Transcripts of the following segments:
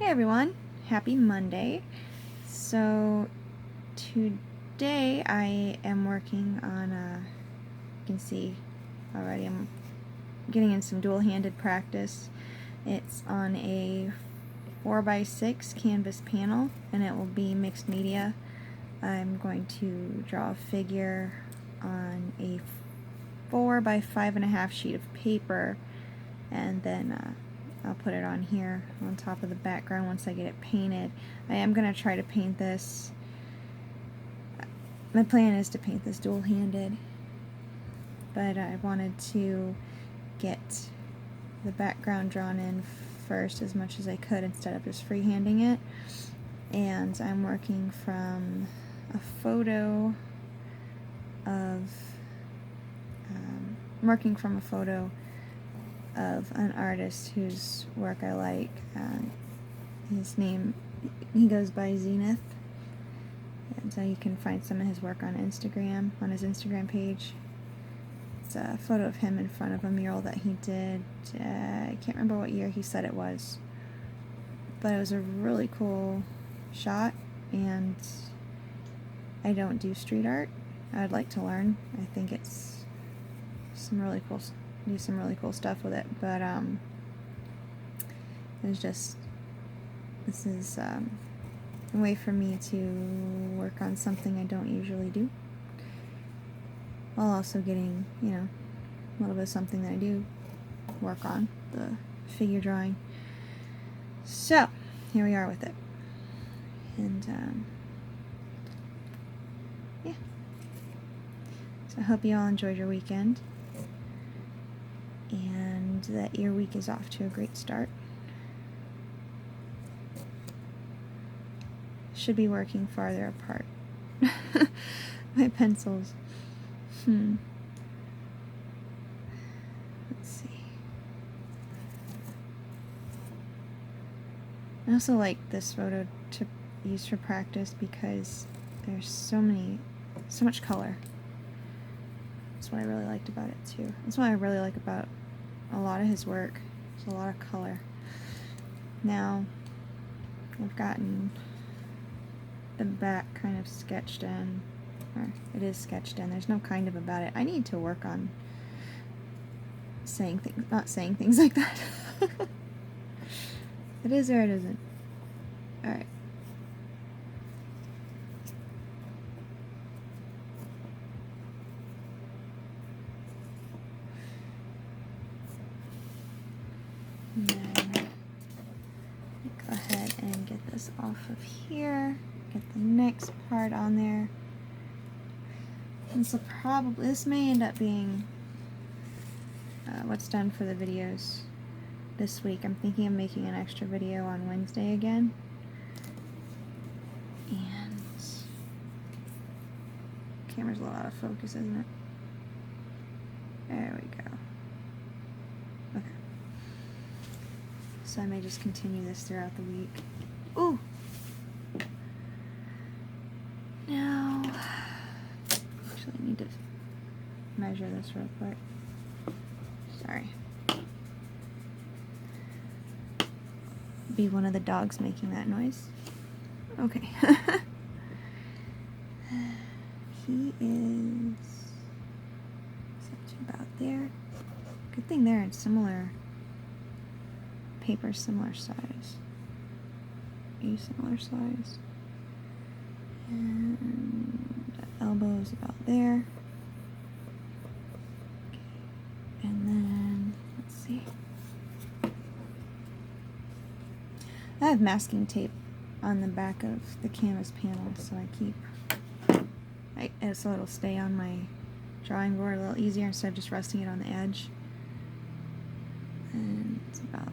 Hey everyone, happy Monday. So today I am working on you can see already I'm getting in some dual-handed practice. It's on a 4x6 canvas panel and it will be mixed media. I'm going to draw a figure on a 4x5.5 sheet of paper, and then I'll put it on here on top of the background once I get it painted. I am going to try to paint this. My plan is to paint this dual-handed, but I wanted to get the background drawn in first as much as I could instead of just freehanding it. And I'm working from a photo of an artist whose work I like. He goes by Zenith, and so you can find some of his work on Instagram, on his Instagram page. It's a photo of him in front of a mural that he did, I can't remember what year he said it was, but it was a really cool shot, and I don't do street art. I'd like to learn. I think it's some really cool stuff with it, but this is a way for me to work on something I don't usually do, while also getting, a little bit of something that I do work on, the figure drawing. So here we are with it, and yeah. So I hope you all enjoyed your weekend, and that your week is off to a great start. Should be working farther apart. My pencils. Let's see. I also like this photo to use for practice because there's so much color. That's what I really liked about it too. That's what I really like about a lot of his work. There's a lot of color. Now, I've gotten the back kind of sketched in, or it is sketched in. There's no kind of about it. I need to work on not saying things like that. It is or it isn't. Alright. And then go ahead and get this off of here. Get the next part on there. And so this may end up being what's done for the videos this week. I'm thinking of making an extra video on Wednesday again. And camera's a little out of focus, isn't it? There we go. Okay. So I may just continue this throughout the week. Ooh! Now, actually I need to measure this real quick. Sorry. Be one of the dogs making that noise. Okay. He is about there. Good thing they're in similar paper, similar size. Similar size. And the elbow is about there. Okay. And then, let's see. I have masking tape on the back of the canvas panel, so so it'll stay on my drawing board a little easier instead of just resting it on the edge. And it's about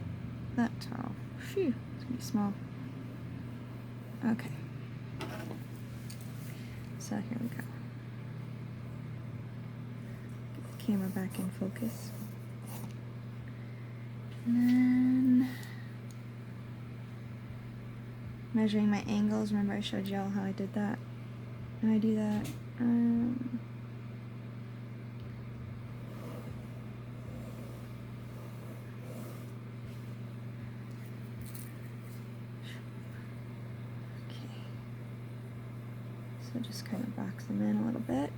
that tall. Phew, it's gonna be small. Okay. So here we go. Get the camera back in focus. And then measuring my angles. Remember I showed y'all how I did that? And I do that. So just kind of box them in a little bit.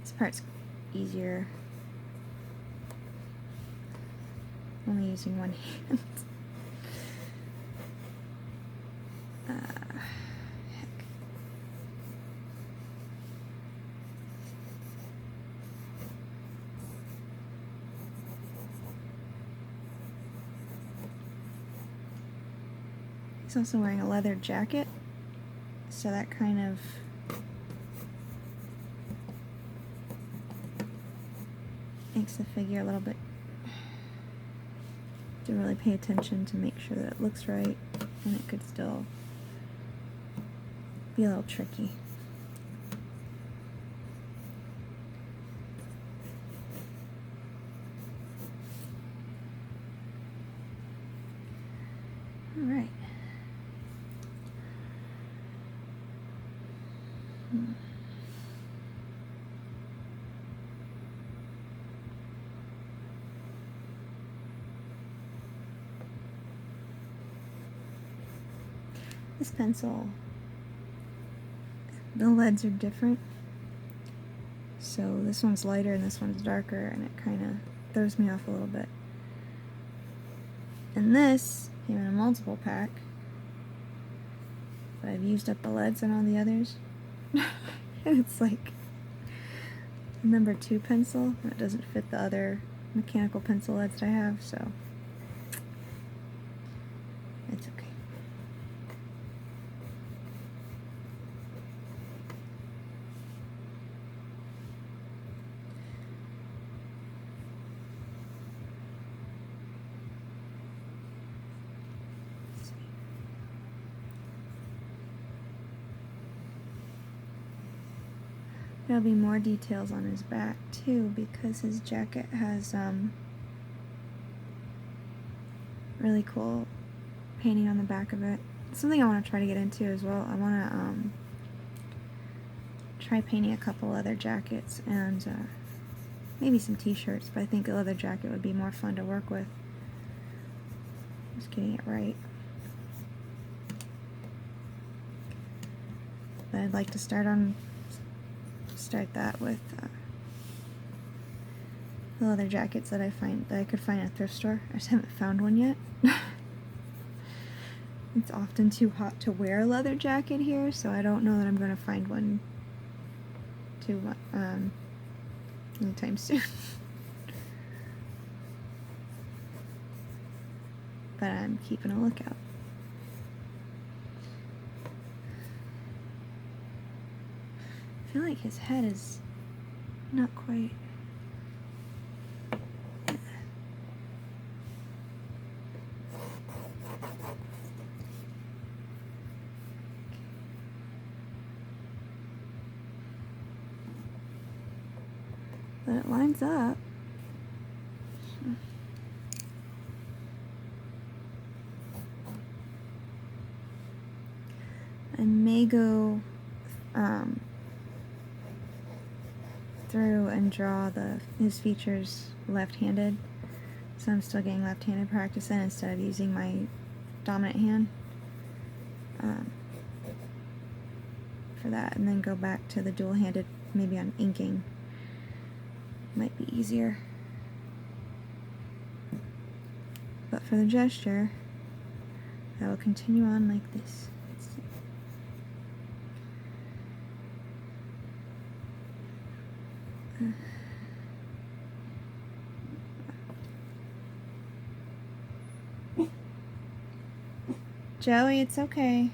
This part's easier. Only using one hand. Heck. He's also wearing a leather jacket, so that kind of makes the figure a little bit to really pay attention to make sure that it looks right, and it could still be a little tricky. All right. This pencil, the leads are different, so this one's lighter and this one's darker, and it kind of throws me off a little bit. And this came in a multiple pack, but I've used up the leads on all the others. And it's like a number 2 pencil, and it doesn't fit the other mechanical pencil leads I have, so it's okay. There'll be more details on his back too, because his jacket has really cool painting on the back of it. It's something I want to try to get into as well. I want to try painting a couple other jackets and maybe some t-shirts, but I think a leather jacket would be more fun to work with. Just getting it right. But I'd like to start that with the leather jackets that I could find at a thrift store. I just haven't found one yet. It's often too hot to wear a leather jacket here, so I don't know that I'm going to find one anytime soon. But I'm keeping a lookout. I feel like his head is not quite. But it lines up. I may go through and draw his features left-handed, so I'm still getting left-handed practice in instead of using my dominant hand for that, and then go back to the dual-handed, maybe on inking. Might be easier. But for the gesture, I will continue on like this. Let's see. Joey, it's okay.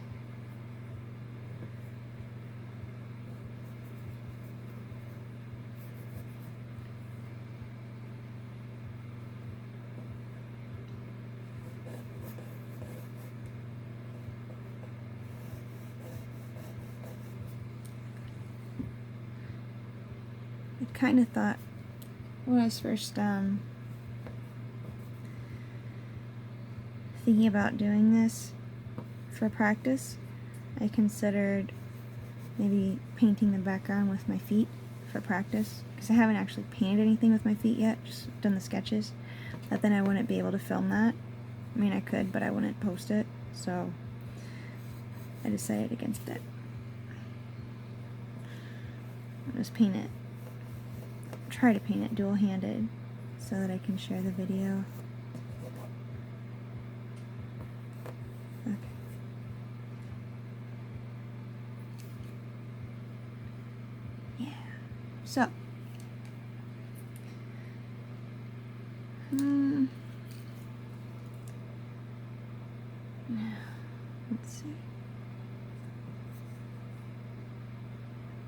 I kind of thought when I was first thinking about doing this for practice, I considered maybe painting the background with my feet for practice, because I haven't actually painted anything with my feet yet, just done the sketches. But then I wouldn't be able to film that. I mean, I could, but I wouldn't post it, so I decided against it. I'll just paint it, try to paint it dual-handed so that I can share the video. Okay. Yeah. So. Let's see.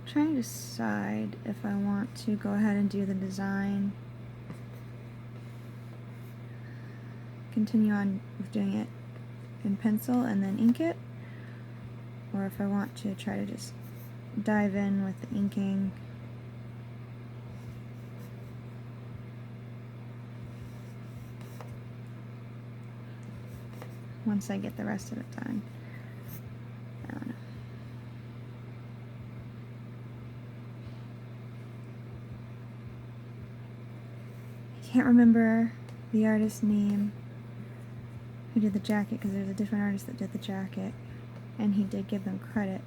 Trying to decide if I want to go ahead and do the design, continue on with doing it in pencil and then ink it, or if I want to try to just dive in with the inking. Once I get the rest of it done. I don't know. I can't remember the artist's name who did the jacket, because there's a different artist that did the jacket, and he did give them credit.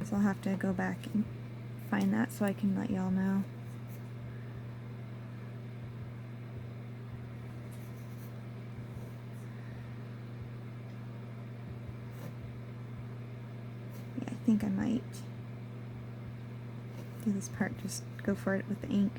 So I'll have to go back and find that so I can let y'all know. I think I might do this part, just go for it with the ink.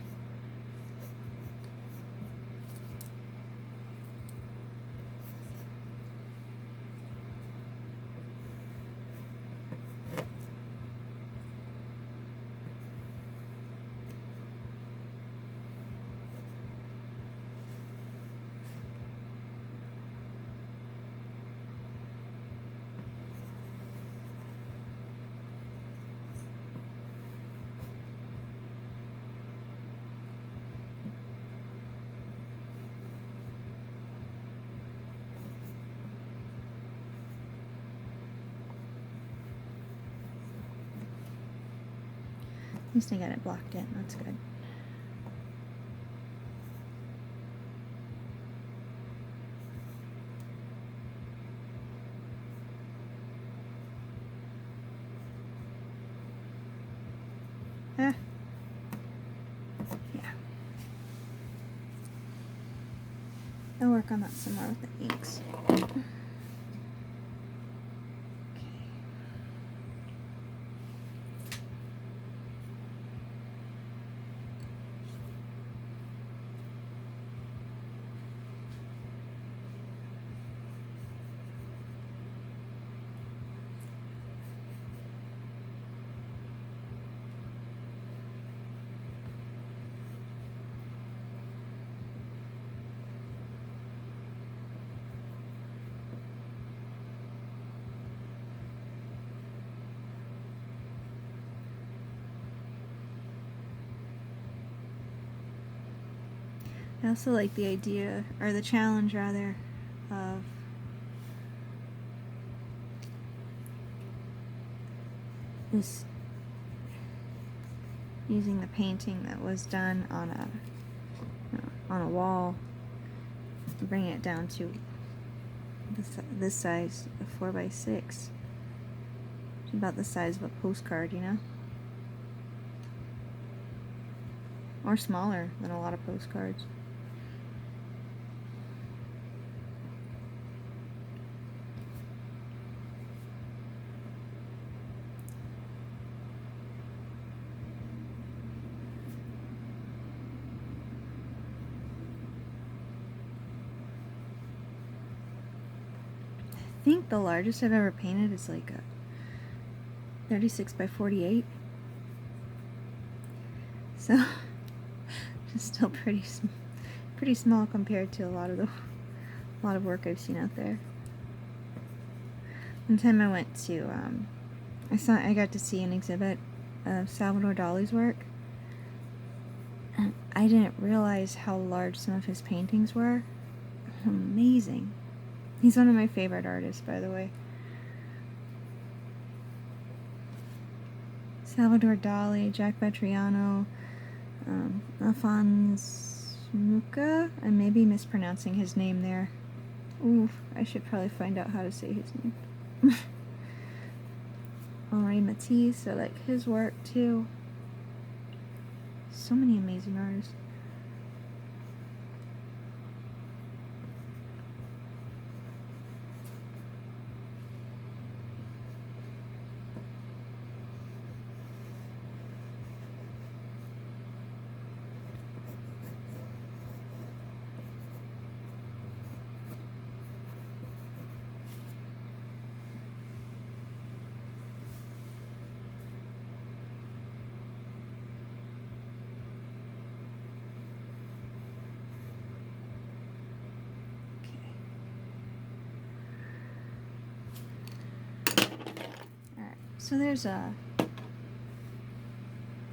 At least I got it blocked in, that's good. Yeah. I'll work on that some more with the inks. I also like the idea, or the challenge rather, of this using the painting that was done on a wall, and bringing it down to this size, a 4x6. It's about the size of a postcard, you know, or smaller than a lot of postcards. I think the largest I've ever painted is like a 36 by 48. So, just still pretty small compared to a lot of work I've seen out there. One time I went to, I got to see an exhibit of Salvador Dali's work. And I didn't realize how large some of his paintings were. Amazing. He's one of my favorite artists, by the way. Salvador Dali, Jack Vetriano, Alphonse Mucha. I may be mispronouncing his name there. Ooh, I should probably find out how to say his name. Henri Matisse, I like his work too. So many amazing artists. So there's a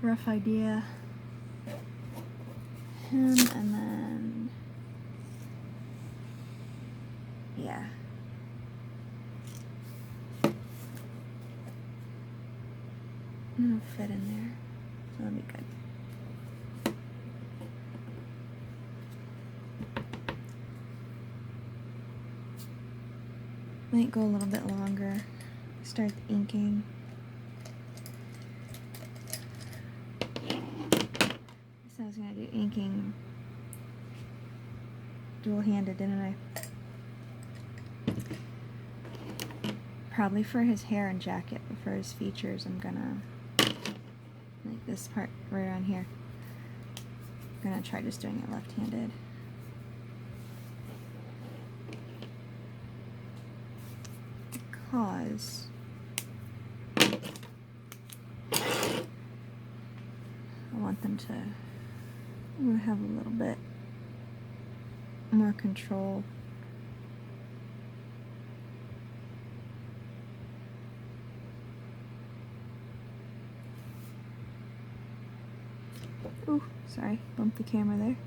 rough idea. Him, and then, yeah. It'll fit in there, so that'll be good. Might go a little bit longer. Start the inking. So I was gonna do inking dual-handed, didn't I? Probably for his hair and jacket, but for his features, I'm gonna, like this part right around here, I'm gonna try just doing it left-handed. Because I want them to have a little bit more control. Ooh, sorry, bumped the camera there.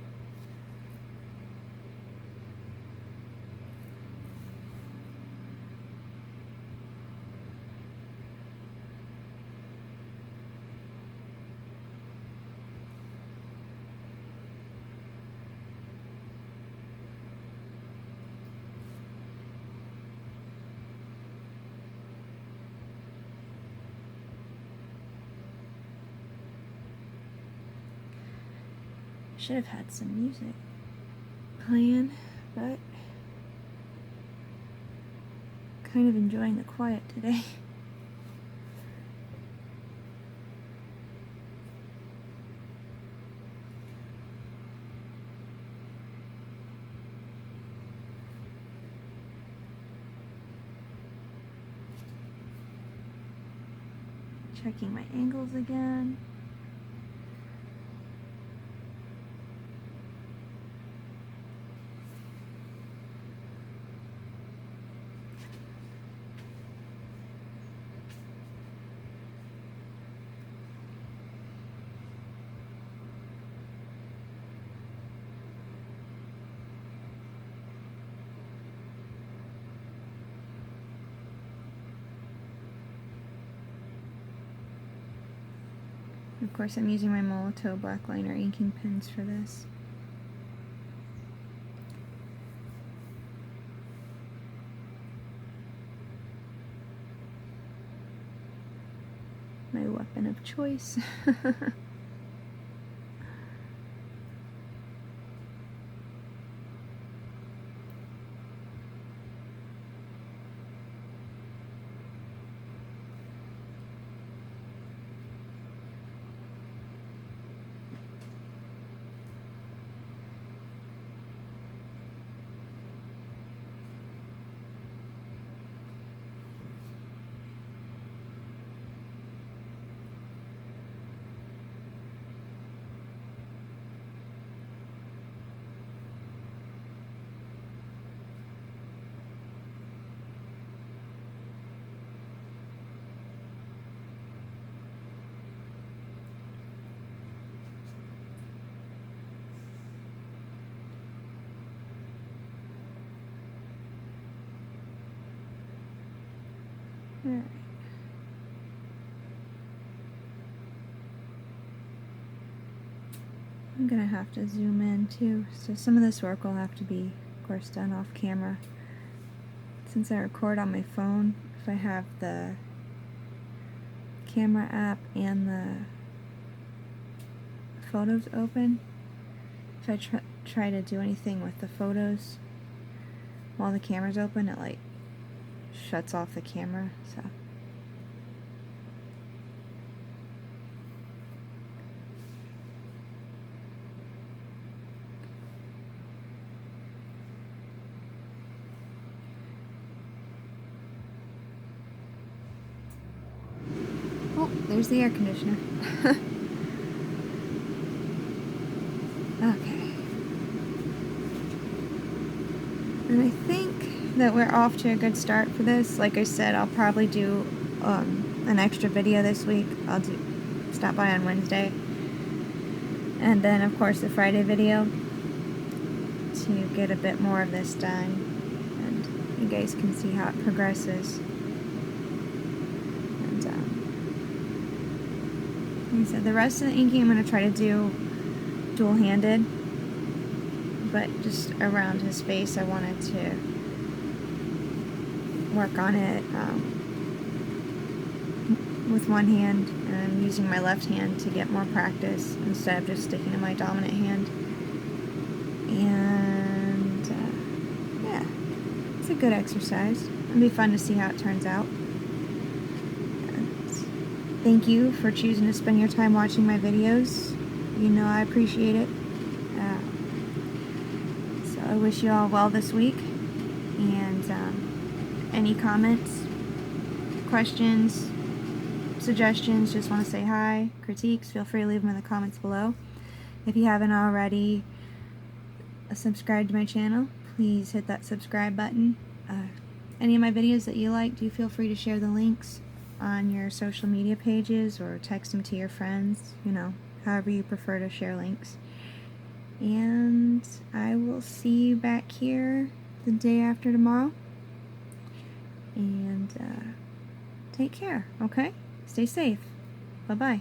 Should have had some music playing, but kind of enjoying the quiet today. Checking my angles again. Of course, I'm using my Molotow black liner inking pens for this. My weapon of choice. Alright. I'm gonna have to zoom in too, so some of this work will have to be, of course, done off camera. Since I record on my phone, if I have the camera app and the photos open, if I try to do anything with the photos while the camera's open, it like shuts off the camera, so. Oh, there's the air conditioner. Okay. And I think that we're off to a good start for this. Like I said, I'll probably do an extra video this week. I'll stop by on Wednesday. And then, of course, the Friday video to get a bit more of this done. And you guys can see how it progresses. Like I said, the rest of the inking I'm going to try to do dual-handed, but just around his face I wanted to work on it with one hand, and I'm using my left hand to get more practice instead of just sticking to my dominant hand. And yeah, it's a good exercise. It'll be fun to see how it turns out. Thank you for choosing to spend your time watching my videos. You know I appreciate it. So I wish you all well this week. And any comments, questions, suggestions, just want to say hi, critiques, feel free to leave them in the comments below. If you haven't already subscribed to my channel, please hit that subscribe button. Any of my videos that you like, do feel free to share the links on your social media pages or text them to your friends, you know, however you prefer to share links. And I will see you back here the day after tomorrow. And take care, okay? Stay safe. Bye-bye.